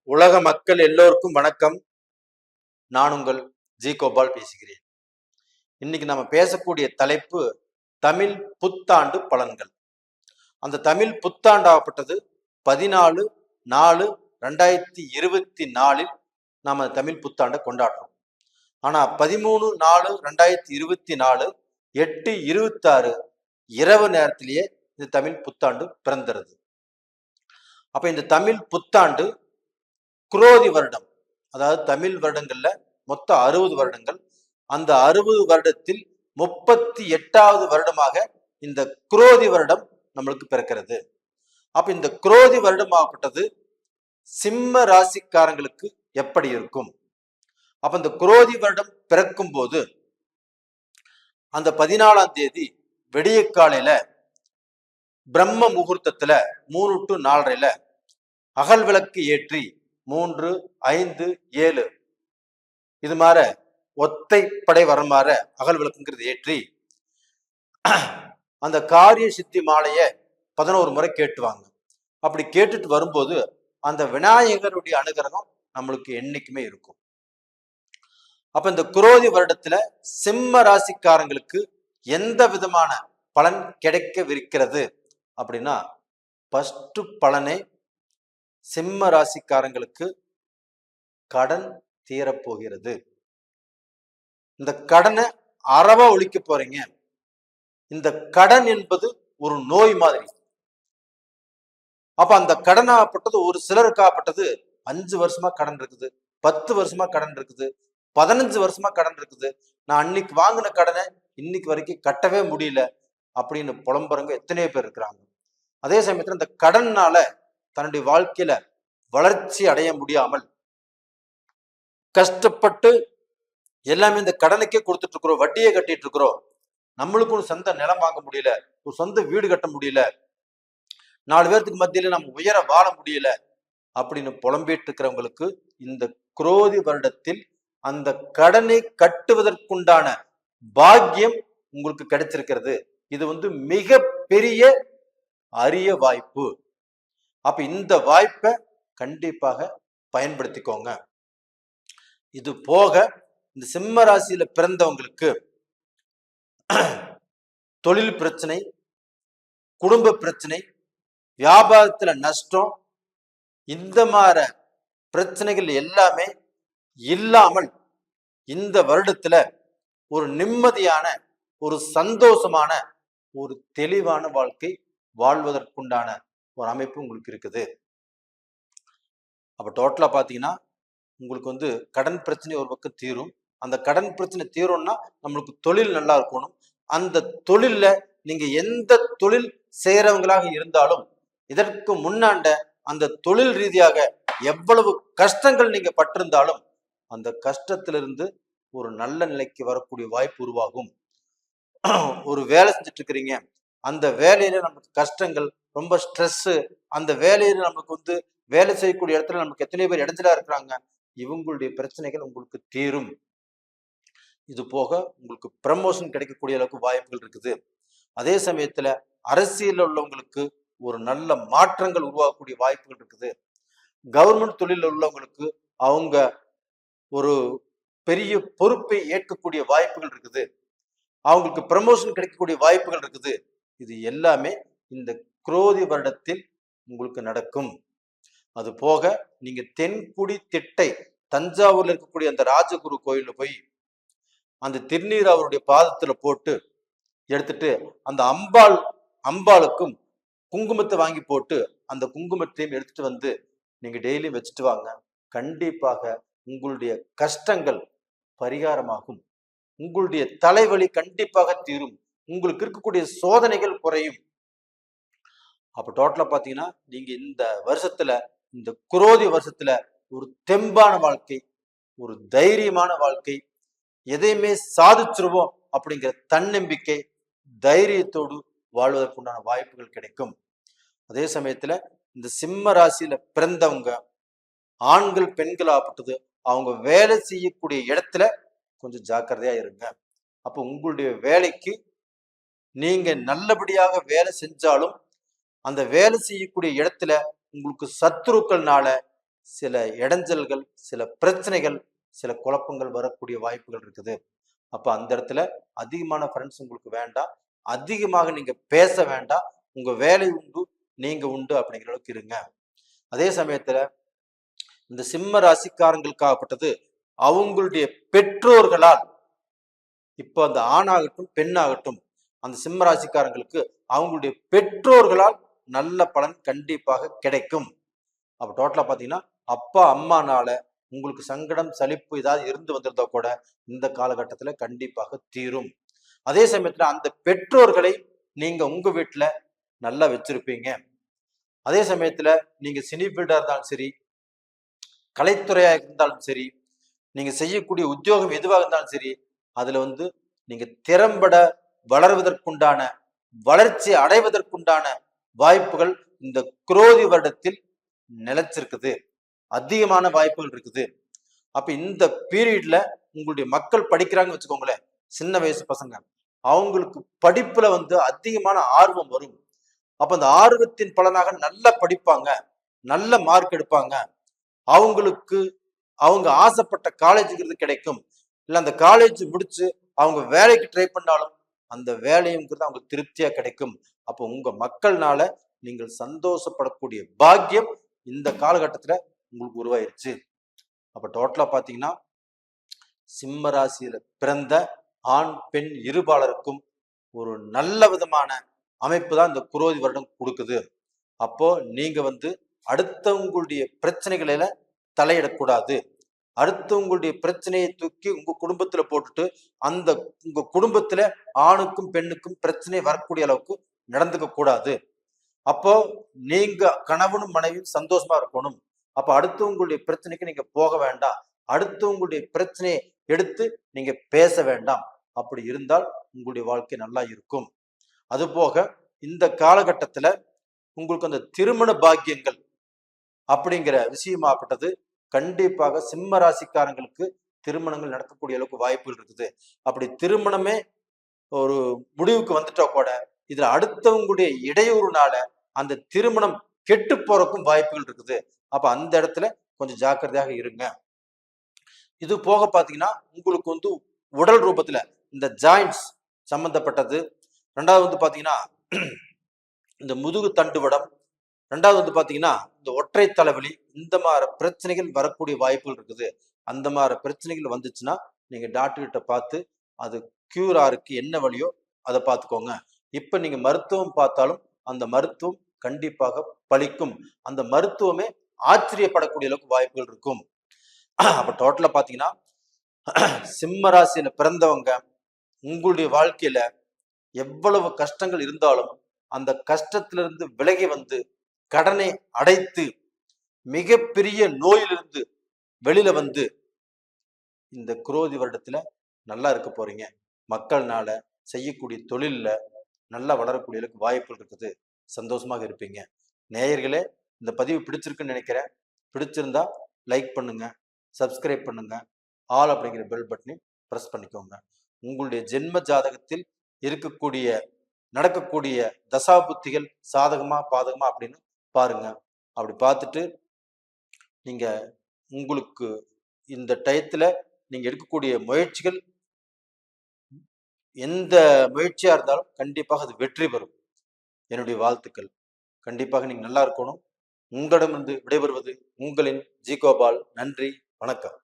உலக மக்கள் எல்லோருக்கும் வணக்கம். நான் உங்கள் ஜி கோபால் பேசுகிறேன். இன்னைக்கு நம்ம பேசக்கூடிய தலைப்பு தமிழ் புத்தாண்டு பலன்கள். அந்த தமிழ் புத்தாண்டு ஆகப்பட்டது 14/4/2024 நாம தமிழ் புத்தாண்டை கொண்டாடுறோம். ஆனா 13/4/2024 8:26 இரவு நேரத்திலேயே இந்த தமிழ் புத்தாண்டு பிறந்துருது. அப்ப இந்த தமிழ் புத்தாண்டு குரோதி வருடம், அதாவது தமிழ் வருடங்கள்ல மொத்தம் 60 வருடங்கள். அந்த 60 வருடத்தில் 38வது வருடமாக இந்த குரோதி வருடம் நம்மளுக்கு பிறக்கிறது. அப்ப இந்த குரோதி வருடம் ஆகப்பட்டது சிம்ம ராசிக்காரங்களுக்கு எப்படி இருக்கும்? அப்ப இந்த குரோதி வருடம் பிறக்கும் போது அந்த 14ஆம் தேதி விடிய காலையில பிரம்ம முகூர்த்தத்துல 3 to 4:30 அகல் விளக்கு ஏற்றி 3, 5, 7 இது மாதிரி ஒத்தைப்படை வர மாதிரி அகல் விளக்குங்கிறது ஏற்றி அந்த காரிய சித்தி மாலைய 11 முறை கேட்டுவாங்க. அப்படி கேட்டுட்டு வரும்போது அந்த விநாயகருடைய அனுகிரகம் நம்மளுக்கு என்னைக்குமே இருக்கும். அப்ப இந்த குரோதி வருடத்துல சிம்ம ராசிக்காரங்களுக்கு எந்த விதமான பலன் கிடைக்கவிருக்கிறது அப்படின்னா, ஃபர்ஸ்ட் பலனே சிம்ம ராசிக்காரங்களுக்கு கடன் தீரப்போகிறது. இந்த கடனை அறவா ஒழிக்க போறீங்க. இந்த கடன் என்பது ஒரு நோய் மாதிரி. அப்ப அந்த கடன் ஆகப்பட்டது ஒரு சிலருக்கு ஆகப்பட்டது 5 வருஷமா கடன் இருக்குது, 10 வருஷமா கடன் இருக்குது, 15 வருஷமா கடன் இருக்குது. நான் அன்னைக்கு வாங்கின கடனை இன்னைக்கு வரைக்கும் கட்டவே முடியல அப்படின்னு புலம்புறவங்க எத்தனையோ பேர் இருக்கிறாங்க. அதே சமயத்துல இந்த கடன்னால தன்னுடைய வாழ்க்கையில வளர்ச்சி அடைய முடியாமல் கஷ்டப்பட்டு எல்லாமே இந்த கடனுக்கே கொடுத்துட்டு இருக்கிறோம், வட்டியே கட்டிட்டு இருக்கிறோம், நம்மளுக்கு ஒரு சொந்த நிலம் வாங்க முடியல, ஒரு சொந்த வீடு கட்ட முடியல, 4 பேருக்கு மத்தியில நம்ம உயர வாழ முடியல அப்படின்னு புலம்பிட்டு இருக்கிறவங்களுக்கு இந்த குரோதி வருடத்தில் அந்த கடனை கட்டுவதற்குண்டான பாக்கியம் உங்களுக்கு கிடைச்சிருக்கிறது. இது மிக பெரிய அரிய வாய்ப்பு. அப்ப இந்த வாய்ப்பை கண்டிப்பாக பயன்படுத்திக்கோங்க. இது போக இந்த சிம்ம ராசியில பிறந்தவங்களுக்கு தொழில் பிரச்சனை, குடும்ப பிரச்சனை, வியாபாரத்துல நஷ்டம், இந்த மாதிரி பிரச்சனைகள் எல்லாமே இல்லாமல் இந்த வருடத்துல ஒரு நிம்மதியான, ஒரு சந்தோஷமான, ஒரு தெளிவான வாழ்க்கை வாழ்வதற்குண்டான ஒரு அமைப்பு உங்களுக்கு இருக்குது. அப்ப டோட்டலா பாத்தீங்கன்னா உங்களுக்கு கடன் பிரச்சனை ஒரு பக்கம் தீரும். அந்த கடன் பிரச்சனை தீரும்னா நம்மளுக்கு தொழில் நல்லா இருக்கணும். அந்த தொழில்ல நீங்க எந்த தொழில் செய்யறவங்களாக இருந்தாலும் இதற்கு முன்னாண்ட அந்த தொழில் ரீதியாக எவ்வளவு கஷ்டங்கள் நீங்க பட்டிருந்தாலும் அந்த கஷ்டத்திலிருந்து ஒரு நல்ல நிலைக்கு வரக்கூடிய வாய்ப்பு உருவாகும். ஒரு வேலை செஞ்சுட்டு இருக்கிறீங்க, அந்த வேலையில நமக்கு கஷ்டங்கள், ரொம்ப ஸ்ட்ரெஸ், அந்த வேலையில நமக்கு வேலை செய்யக்கூடிய இடத்துல நமக்கு எத்தனை பேர் இடைஞ்சலா இருக்கிறாங்க, இவங்களுடைய பிரச்சனைகள் உங்களுக்கு தீரும். இது போக உங்களுக்கு ப்ரமோஷன் கிடைக்கக்கூடிய அளவுக்கு வாய்ப்புகள் இருக்குது. அதே சமயத்துல அரசியல் உள்ளவங்களுக்கு ஒரு நல்ல மாற்றங்கள் உருவாகக்கூடிய வாய்ப்புகள் இருக்குது. கவர்மெண்ட் தொழில் உள்ளவங்களுக்கு அவங்க ஒரு பெரிய பொறுப்பை ஏற்கக்கூடிய வாய்ப்புகள் இருக்குது. அவங்களுக்கு ப்ரமோஷன் கிடைக்கக்கூடிய வாய்ப்புகள் இருக்குது. இது எல்லாமே இந்த குரோதி வருடத்தில் உங்களுக்கு நடக்கும். அது போக நீங்க தென்குடி திட்டை தஞ்சாவூர்ல இருக்கக்கூடிய அந்த ராஜகுரு கோயில்ல போய் அந்த திருநீர் அவருடைய பாதத்துல போட்டு எடுத்துட்டு அந்த அம்பாளுக்கும் குங்குமத்தை வாங்கி போட்டு அந்த குங்குமத்தையும் எடுத்துட்டு நீங்க டெய்லியும் வச்சுட்டு வாங்க. கண்டிப்பாக உங்களுடைய கஷ்டங்கள் பரிகாரமாகும். உங்களுடைய தலைவலி கண்டிப்பாக தீரும். உங்களுக்கு இருக்கக்கூடிய சோதனைகள் குறையும். அப்ப டோட்டலா பாத்தீங்கன்னா நீங்க இந்த வருஷத்துல, இந்த குரோதி வருஷத்துல ஒரு தெம்பான வாழ்க்கை, ஒரு தைரியமான வாழ்க்கை, எதையுமே சாதிச்சிருவோம் அப்படிங்கிற தன்னம்பிக்கை, தைரியத்தோடு வாழ்வதற்குண்டான வாய்ப்புகள் கிடைக்கும். அதே சமயத்துல இந்த சிம்ம ராசியில பிறந்தவங்க ஆண்கள் பெண்கள் ஆகப்பட்டது அவங்க வேலை செய்யக்கூடிய இடத்துல கொஞ்சம் ஜாக்கிரதையா இருங்க. அப்ப உங்களுடைய வேலைக்கு நீங்க நல்லபடியாக வேலை செஞ்சாலும் அந்த வேலை செய்யக்கூடிய இடத்துல உங்களுக்கு சத்துருக்கள்னால சில இடைஞ்சல்கள், சில பிரச்சனைகள், சில குழப்பங்கள் வரக்கூடிய வாய்ப்புகள் இருக்குது. அப்ப அந்த இடத்துல அதிகமான ஃப்ரெண்ட்ஸ் உங்களுக்கு வேண்டாம். அதிகமாக நீங்க பேச வேண்டாம். உங்க வேலை உண்டு, நீங்க உண்டு அப்படிங்கிற அளவுக்கு இருங்க. அதே சமயத்துல இந்த சிம்ம ராசிக்காரங்களுக்காகப்பட்டது அவங்களுடைய பெற்றோர்களால், இப்போ அந்த ஆணாகட்டும் பெண்ணாகட்டும், அந்த சிம்ம ராசிக்காரங்களுக்கு அவங்களுடைய பெற்றோர்களால் நல்ல பலன் கண்டிப்பாக கிடைக்கும். அப்ப டோட்டலா பாத்தீங்கன்னா அப்பா அம்மானால உங்களுக்கு சங்கடம் சலிப்பு ஏதாவது இருந்து வந்திருந்தா கூட இந்த காலகட்டத்துல கண்டிப்பாக தீரும். அதே சமயத்துல அந்த பெற்றோர்களை நீங்க உங்க வீட்டுல நல்லா வச்சிருப்பீங்க. அதே சமயத்துல நீங்க சினி ஃபீல்டா இருந்தாலும் சரி, கலைத்துறையா இருந்தாலும் சரி, நீங்க செய்யக்கூடிய உத்தியோகம் எதுவாக இருந்தாலும் சரி, அதுல நீங்க திறம்பட வளர்வதற்குண்டான, வளர்ச்சி அடைவதற்குண்டான வாய்ப்புகள் இந்த குரோதி வருடத்தில் நிலைச்சிருக்குது. அதிகமான வாய்ப்புகள் இருக்குது. அப்ப இந்த பீரியட்ல உங்களுடைய மக்கள் படிக்கிறாங்கன்னு வச்சுக்கோங்களேன், சின்ன வயசு பசங்க, அவங்களுக்கு படிப்புல அதிகமான ஆர்வம் வரும். அப்ப அந்த ஆர்வத்தின் பலனாக நல்லா படிப்பாங்க, நல்ல மார்க் எடுப்பாங்க. அவங்களுக்கு அவங்க ஆசைப்பட்ட காலேஜுங்கிறது கிடைக்கும். இல்ல அந்த காலேஜ் முடிச்சு அவங்க வேலைக்கு ட்ரை பண்ணாலும் அந்த வேலையுங்கிறது அவங்களுக்கு திருப்தியா கிடைக்கும். அப்போ உங்க மக்கள்னால நீங்கள் சந்தோஷப்படக்கூடிய பாக்கியம் இந்த காலகட்டத்துல உங்களுக்கு உருவாயிருச்சு. அப்ப டோட்டலா பாத்தீங்கன்னா சிம்ம ராசியில பிறந்த ஆண் பெண் இருபாலருக்கும் ஒரு நல்ல விதமான அமைப்பு தான் இந்த குரோதி வருடம் கொடுக்குது. அப்போ நீங்க அடுத்தவங்களுடைய பிரச்சனைகளில தலையிடக்கூடாது. அடுத்தவங்களுடைய பிரச்சனையை தூக்கி உங்க குடும்பத்துல போட்டுட்டு அந்த உங்க குடும்பத்துல ஆணுக்கும் பெண்ணுக்கும் பிரச்சனை வரக்கூடிய அளவுக்கு நடந்துக்க கூடாது. அப்போ நீங்க கணவனும் மனைவியும் சந்தோஷமா இருக்கணும். அப்ப அடுத்தவங்களுடைய பிரச்சனைக்கு நீங்க போக வேண்டாம். அடுத்தவங்களுடைய பிரச்சனையை எடுத்து நீங்க பேச வேண்டாம். அப்படி இருந்தால் உங்களுடைய வாழ்க்கை நல்லா இருக்கும். அது போக இந்த காலகட்டத்துல உங்களுக்கு அந்த திருமண பாக்கியங்கள் அப்படிங்கிற விஷயமாப்பட்டது கண்டிப்பாக சிம்ம ராசிக்காரங்களுக்கு திருமணங்கள் நடக்கக்கூடிய அளவுக்கு வாய்ப்புகள் இருக்குது. அப்படி திருமணமே ஒரு முடிவுக்கு வந்துட்டா கூட இதுல அடுத்தவங்களுடைய இடையூறுனால அந்த திருமணம் கெட்டு போறக்கும் வாய்ப்புகள் இருக்குது. அப்ப அந்த இடத்துல கொஞ்சம் ஜாக்கிரதையாக இருங்க. இது போக பாத்தீங்கன்னா உங்களுக்கு உடல் ரூபத்துல இந்த ஜாயின்ட்ஸ் சம்பந்தப்பட்டது, ரெண்டாவது பாத்தீங்கன்னா இந்த முதுகு தண்டுவடம், ரெண்டாவது பாத்தீங்கன்னா இந்த ஒற்றை தலைவலி, இந்த மாதிரி பிரச்சனைகள் வரக்கூடிய வாய்ப்புகள் இருக்குது. அந்த மாதிரி பிரச்சனைகள் வந்துச்சுன்னா நீங்க டாக்டர் கிட்ட பார்த்து அது கியூர் ஆருக்கு என்ன வழியோ அதை பார்த்துக்கோங்க. இப்ப நீங்க மருத்துவம் பார்த்தாலும் அந்த மருத்துவம் கண்டிப்பாக பலிக்கும். அந்த மருத்துவமே ஆச்சரியப்படக்கூடிய அளவுக்கு வாய்ப்புகள் இருக்கும். அப்ப டோட்டலா பாத்தீங்கன்னா சிம்ம ராசியில பிறந்தவங்க உங்களுடைய வாழ்க்கையில எவ்வளவு கஷ்டங்கள் இருந்தாலும் அந்த கஷ்டத்திலிருந்து விலகி கடனை அடைத்து மிகப்பெரிய நோயிலிருந்து வெளியில இந்த குரோதி வருடத்துல நல்லா இருக்க போறீங்க. மக்கள்னால செய்யக்கூடிய தொழில்ல நல்லா வளரக்கூடிய அளவுக்கு வாய்ப்புகள் இருக்குது. சந்தோஷமாக இருப்பீங்க. நேயர்களே, இந்த பதிவு பிடிச்சிருக்குன்னு நினைக்கிறேன். பிடிச்சிருந்தா லைக் பண்ணுங்க, சப்ஸ்கிரைப் பண்ணுங்க, ஆல் அப்படிங்கிற பெல் பட்டனை பிரஸ் பண்ணிக்கோங்க. உங்களுடைய ஜென்ம ஜாதகத்தில் இருக்கக்கூடிய நடக்கக்கூடிய தசாபுத்திகள் சாதகமா பாதகமா அப்படின்னு பாருங்க. அப்படி பார்த்துட்டு நீங்க உங்களுக்கு இந்த டயத்துல நீங்க எடுக்கக்கூடிய முயற்சிகள் எந்த முயற்சியா இருந்தாலும் கண்டிப்பாக அது வெற்றி பெறும். என்னுடைய வாழ்த்துக்கள். கண்டிப்பாக நீங்க நல்லா இருக்கணும். உங்களிடமிருந்து விடைபெறுவது உங்களின் ஜி கோபால். நன்றி, வணக்கம்.